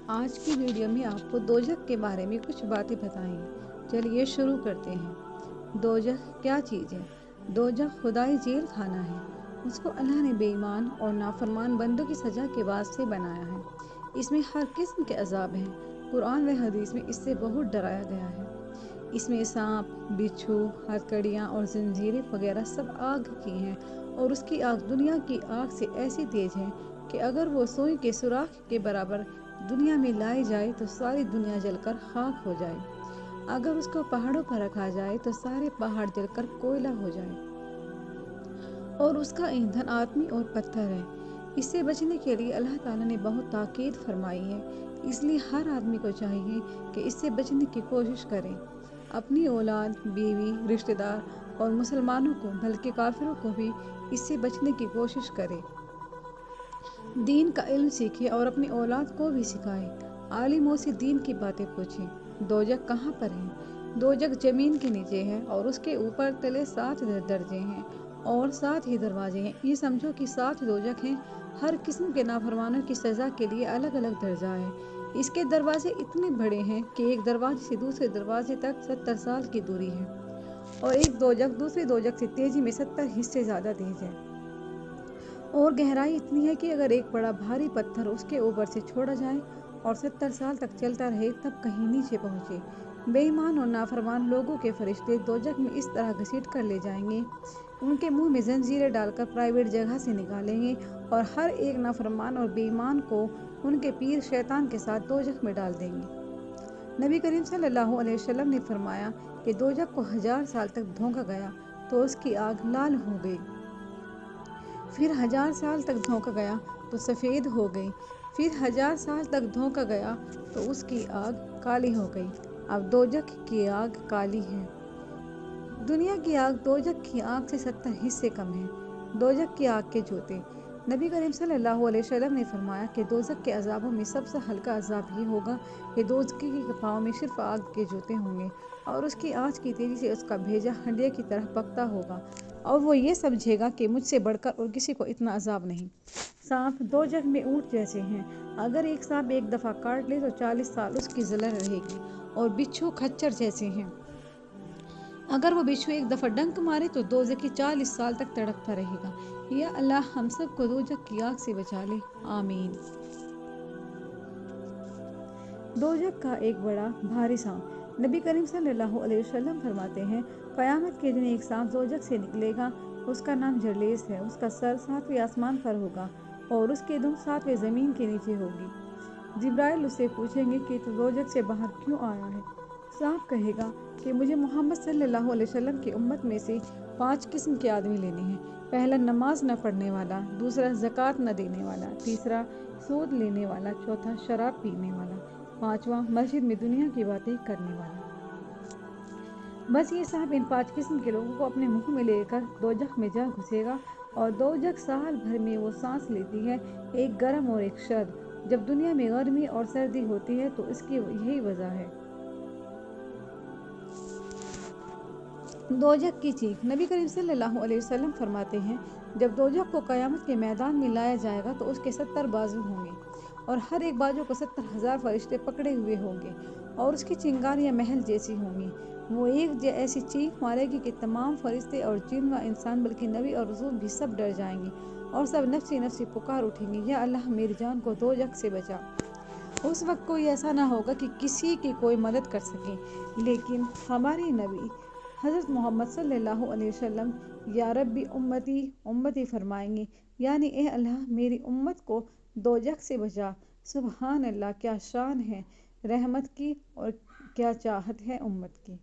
آج کی ویڈیو میں آپ کو دوزخ کے بارے میں کچھ باتیں بتائیں۔ چلیے شروع کرتے ہیں۔ دوزخ کیا چیز ہے؟ دوزخ خدائی جیل خانہ ہے۔ اس کو اللہ نے بے ایمان اور نافرمان بندوں کی سزا کے واسطے بنایا ہے۔ اس میں ہر قسم کے عذاب ہیں۔ قرآن و حدیث میں اس سے بہت ڈرایا گیا ہے۔ اس میں سانپ، بچھو، ہتھکڑیاں اور زنجیریں وغیرہ سب آگ کی ہیں، اور اس کی آگ دنیا کی آگ سے ایسی تیز ہے کہ اگر وہ سوئی کے سوراخ کے برابر دنیا میں لائی جائے تو ساری دنیا جل کر خاک ہو جائے۔ اگر اس کو پہاڑوں پر رکھا جائے تو سارے پہاڑ جل کر کوئلہ ہو جائے، اور اس کا ایندھن آدمی اور پتھر ہے۔ اس سے بچنے کے لیے اللہ تعالیٰ نے بہت تاکید فرمائی ہے، اس لیے ہر آدمی کو چاہیے کہ اس سے بچنے کی کوشش کرے۔ اپنی اولاد، بیوی، رشتہ دار اور مسلمانوں کو بلکہ کافروں کو بھی اس سے بچنے کی کوشش کرے۔ دین کا علم سیکھے اور اپنی اولاد کو بھی سکھائے۔ عالموں سے دین کی باتیں پوچھیں۔ دوزخ کہاں پر ہے؟ دوزخ زمین کے نیچے ہے، اور اس کے اوپر تلے 7 درجے ہیں اور 7 ہی دروازے ہیں۔ یہ سمجھو کہ 7 دوزخ ہیں۔ ہر قسم کے نافرمانوں کی سزا کے لیے الگ الگ درجہ ہے۔ اس کے دروازے اتنے بڑے ہیں کہ ایک دروازے سے دوسرے دروازے تک 70 سال کی دوری ہے، اور ایک دوزخ دوسرے دوزخ سے تیزی میں 70 حصے زیادہ تیز ہے۔ اور گہرائی اتنی ہے کہ اگر ایک بڑا بھاری پتھر اس کے اوپر سے چھوڑا جائے اور 70 سال تک چلتا رہے تب کہیں نیچے پہنچے۔ بے ایمان اور نافرمان لوگوں کے فرشتے دوزخ میں اس طرح گھسیٹ کر لے جائیں گے، ان کے منہ میں زنجیریں ڈال کر پرائیویٹ جگہ سے نکالیں گے، اور ہر ایک نافرمان اور بے ایمان کو ان کے پیر شیطان کے ساتھ دوزخ میں ڈال دیں گے۔ نبی کریم صلی اللہ علیہ وسلم نے فرمایا کہ دوزخ کو 1000 سال تک دھونکا گیا تو اس کی آگ لال ہو گئی، پھر 1000 سال تک دھونکا گیا تو سفید ہو گئی، پھر 1000 سال تک دھونکا گیا تو اس کی آگ کالی ہو گئی۔ اب دوزخ کی آگ کالی ہے۔ دنیا کی آگ دوزخ کی آگ سے 70 حصے کم ہے۔ دوزخ کی آگ کے جوتے۔ نبی کریم صلی اللہ علیہ وسلم نے فرمایا کہ دوزخ کے عذابوں میں سب سے ہلکا عذاب یہ ہوگا کہ دوزخی کے پاؤں میں صرف آگ کے جوتے ہوں گے، اور اس کی آنچ کی تیزی سے اس کا بھیجا ہنڈیا کی طرح پکتا ہوگا، اور وہ یہ سمجھے گا کہ مجھ سے بڑھ کر اور کسی کو اتنا عذاب نہیں۔ سانپ دوزخ میں اونٹ جیسے ہیں۔ اگر ایک سانپ ایک دفعہ کاٹ لے تو 40 سال اس کی زلہ رہے گی۔ اور بچھو کھچر جیسے ہیں۔ اگر وہ بچھو ایک دفعہ ڈنک مارے تو دوزخی 40 سال تک تڑپتا رہے گا۔ یا اللہ ہم سب کو دوزخ کی آگ سے بچا لے، آمین۔ دوزخ کا ایک بڑا بھاری سانپ۔ نبی کریم صلی اللہ علیہ وسلم فرماتے ہیں، قیامت کے دن ایک سانپ دوزخ سے نکلے گا، اس کا نام جرلیس ہے۔ اس کا سر 7ویں آسمان پر ہوگا، اور اس کی دم 7ویں زمین کے نیچے ہوگی۔ جبرائیل اس سے پوچھیں گے کہ تو دوزخ سے باہر کیوں آیا ہے؟ سانپ کہے گا کہ مجھے محمد صلی اللہ علیہ وسلم کی امت میں سے 5 قسم کے آدمی لینے ہیں۔ پہلا نماز نہ پڑھنے والا، دوسرا زکوٰۃ نہ دینے والا، تیسرا سود لینے والا، چوتھا شراب پینے والا، پانچواں مسجد میں دنیا کی باتیں کرنے والا۔ بس یہ سانپ ان 5 قسم کے لوگوں کو اپنے منہ میں لے کر دوزخ میں جا گھسے گا، اور دوزخ سال بھر میں وہ سانس لیتی ہے، ایک گرم اور ایک سرد۔ جب دنیا میں گرمی اور سردی ہوتی ہے تو اس کی یہی وجہ ہے۔ دوزخ کی چیخ۔ نبی کریم صلی اللہ علیہ وسلم فرماتے ہیں، جب دوزخ کو قیامت کے میدان میں لایا جائے گا تو اس کے 70 بازو ہوں گے، اور ہر ایک بازو کو 70,000 فرشتے پکڑے ہوئے ہوں گے، اور اس کی چنگاریاں محل جیسی ہوں گی۔ وہ ایک ایسی چیخ مارے گی کہ تمام فرشتے اور جن و انسان بلکہ نبی اور رسول بھی سب ڈر جائیں گے، اور سب نفسی نفسی پکار اٹھیں گے، یا اللہ میری جان کو دوزخ سے بچا۔ اس وقت کوئی ایسا نہ ہوگا کہ کسی کی کوئی مدد کر سکے، لیکن ہمارے نبی حضرت محمد صلی اللہ علیہ وسلم یا ربی امتی امتی فرمائیں گے، یعنی اے اللہ میری امت کو دوزخ سے بچا۔ سبحان اللہ، کیا شان ہے رحمت کی اور کیا چاہت ہے امت کی۔